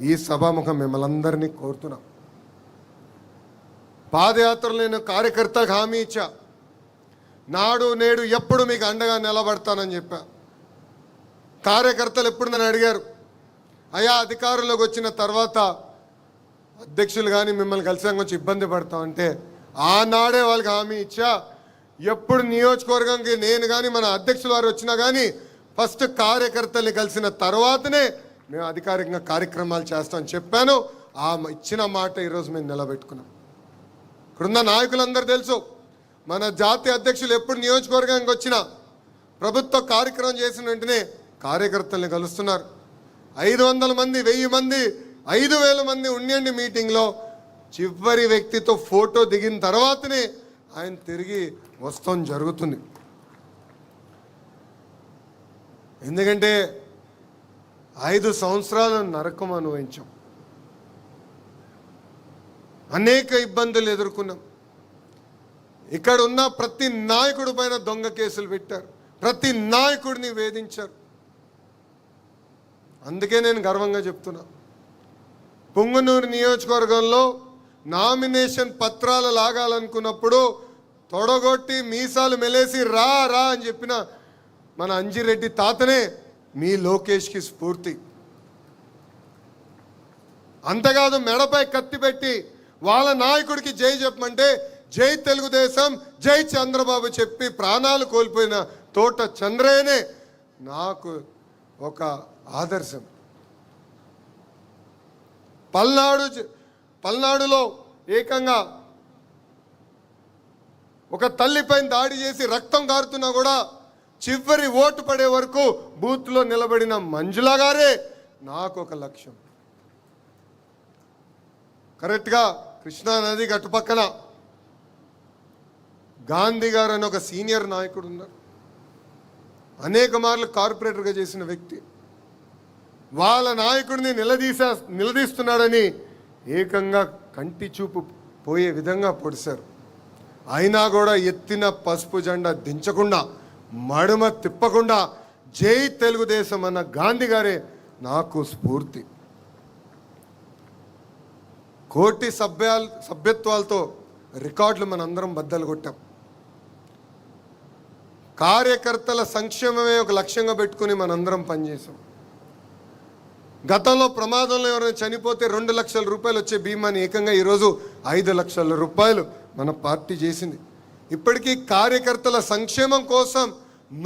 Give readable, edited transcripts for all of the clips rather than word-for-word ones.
ఈ సభాముఖం మిమ్మల్ని అందరినీ కోరుతున్నాం. పాదయాత్రలో నేను కార్యకర్తలకు హామీ ఇచ్చా, నాడు నేడు ఎప్పుడు మీకు అండగా నిలబడతానని చెప్పా. కార్యకర్తలు ఎప్పుడు నన్ను అడిగారు, అయ్యా అధికారంలోకి వచ్చిన తర్వాత అధ్యక్షులు కానీ మిమ్మల్ని కలిసాక కొంచెం ఇబ్బంది పడతామంటే ఆనాడే వాళ్ళకి హామీ ఇచ్చా, ఎప్పుడు నియోజకవర్గంకి నేను కానీ మన అధ్యక్షుల వారు వచ్చినా కానీ ఫస్ట్ కార్యకర్తల్ని కలిసిన తర్వాతనే మేము అధికారికంగా కార్యక్రమాలు చేస్తామని చెప్పాను. ఆ ఇచ్చిన మాట ఈరోజు మేము నిలబెట్టుకున్నాం. ఇక్కడున్న నాయకులందరూ తెలుసు, మన జాతీయ అధ్యక్షులు ఎప్పుడు నియోజకవర్గానికి వచ్చినా ప్రభుత్వ కార్యక్రమం చేసిన వెంటనే కార్యకర్తల్ని కలుస్తున్నారు. 500 మంది 1000 మంది 5000 మంది ఉండండి మీటింగ్లో చివరి వ్యక్తితో ఫోటో దిగిన తర్వాతనే ఆయన తిరిగి వస్తాం జరుగుతుంది. ఎందుకంటే 5 సంవత్సరాలు నరకం అనుభవించాం, అనేక ఇబ్బందులు ఎదుర్కొన్నాం. ఇక్కడ ఉన్న ప్రతి నాయకుడి పైన దొంగ కేసులు పెట్టారు, ప్రతి నాయకుడిని వేధించారు. అందుకే నేను గర్వంగా చెప్తున్నా, పుంగనూరు నియోజకవర్గంలో నామినేషన్ పత్రాలు లాగాలనుకున్నప్పుడు తొడగొట్టి మీసాలు మెలేసి రా రా అని చెప్పిన మన అంజిరెడ్డి తాతనే మీ లోకేష్కి స్ఫూర్తి. అంతేకాదు మెడపై కత్తి పెట్టి వాళ్ళ నాయకుడికి జై చెప్పమంటే జై తెలుగుదేశం జై చంద్రబాబు చెప్పి ప్రాణాలు కోల్పోయిన తోట చంద్రయ్యనే నాకు ఒక ఆదర్శం. పల్నాడులో ఏకంగా ఒక తల్లిపైన దాడి చేసి రక్తం కారుతున్నా కూడా చివరి ఓటు పడే వరకు బూత్లో నిలబడిన మంజులా గారే నాకు ఒక లక్ష్యం. కరెక్ట్గా కృష్ణానది గట్టు పక్కన గాంధీ గారు అని ఒక సీనియర్ నాయకుడు ఉన్నారు, అనేక మార్లు కార్పొరేటర్గా చేసిన వ్యక్తి. వాళ్ళ నాయకుడిని నిలదీస్తున్నాడని ఏకంగా కంటి చూపు పోయే విధంగా పొడిశారు. అయినా కూడా ఎత్తిన పసుపు జెండా దించకుండా మడుమ తిప్పకుండా జై తెలుగుదేశం అన్న గాంధీ గారే నాకు స్ఫూర్తి. కోటి సభ్యత్వాలతో రికార్డులు మనందరం బద్దలు కొట్టాం. కార్యకర్తల సంక్షేమమే ఒక లక్ష్యంగా పెట్టుకుని మనందరం పనిచేసాం. గతంలో ప్రమాదంలో ఎవరైనా చనిపోతే 2 లక్షల రూపాయలు వచ్చే బీమాని ఏకంగా ఈరోజు 5 లక్షల రూపాయలు మన పార్టీ చేసింది. ఇప్పటికీ కార్యకర్తల సంక్షేమం కోసం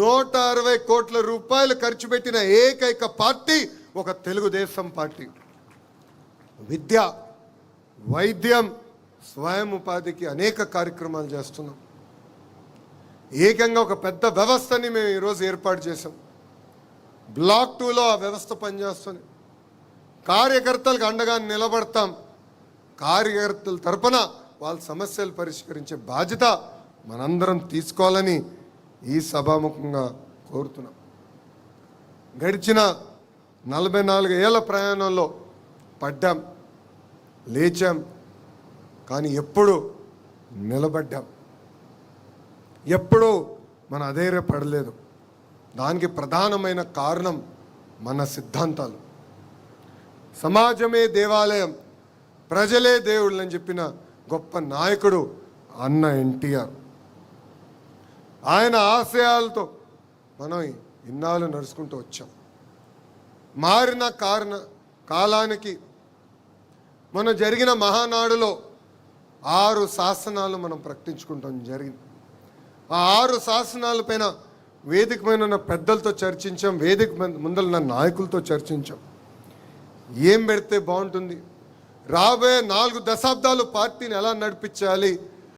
160 కోట్ల రూపాయలు ఖర్చు పెట్టిన ఏకైక పార్టీ ఒక తెలుగుదేశం పార్టీ. విద్య, వైద్యం, స్వయం ఉపాధికి అనేక కార్యక్రమాలు చేస్తున్నాం. ఏకంగా ఒక పెద్ద వ్యవస్థని మేము ఈరోజు ఏర్పాటు చేసాం. బ్లాక్ 2లో ఆ వ్యవస్థ పనిచేస్తుంది. కార్యకర్తలకు అండగా నిలబడతాం. కార్యకర్తల తరపున వాళ్ళ సమస్యలు పరిష్కరించే బాధ్యత మనందరం తీసుకోవాలని ఈ సభాముఖంగా కోరుతున్నాం. గడిచిన 44 ఏళ్ల ప్రయాణంలో పడ్డాం, లేచాం, కానీ ఎప్పుడు నిలబడ్డాం, ఎప్పుడూ మన అధైర్యపడలేదు. దానికి ప్రధానమైన కారణం మన సిద్ధాంతాలు. సమాజమే దేవాలయం, ప్రజలే దేవుళ్ళు అని చెప్పిన గొప్ప నాయకుడు అన్న ఎన్టీఆర్. ఆయన ఆశయాలతో మనం ఇన్నాళ్ళు నడుచుకుంటూ వచ్చాం. మారిన కాలానికి మనం జరిగిన మహానాడులో 6 శాసనాలు మనం ప్రకటించుకుంటాం జరిగింది. ఆ 6 శాసనాల పైన వేదిక పైన ఉన్న పెద్దలతో చర్చించాం, వేదిక ముందర నాయకులతో చర్చించాం. ఏం పెడితే బాగుంటుంది, రాబోయే 4 దశాబ్దాలు పార్టీని ఎలా నడిపించాలి,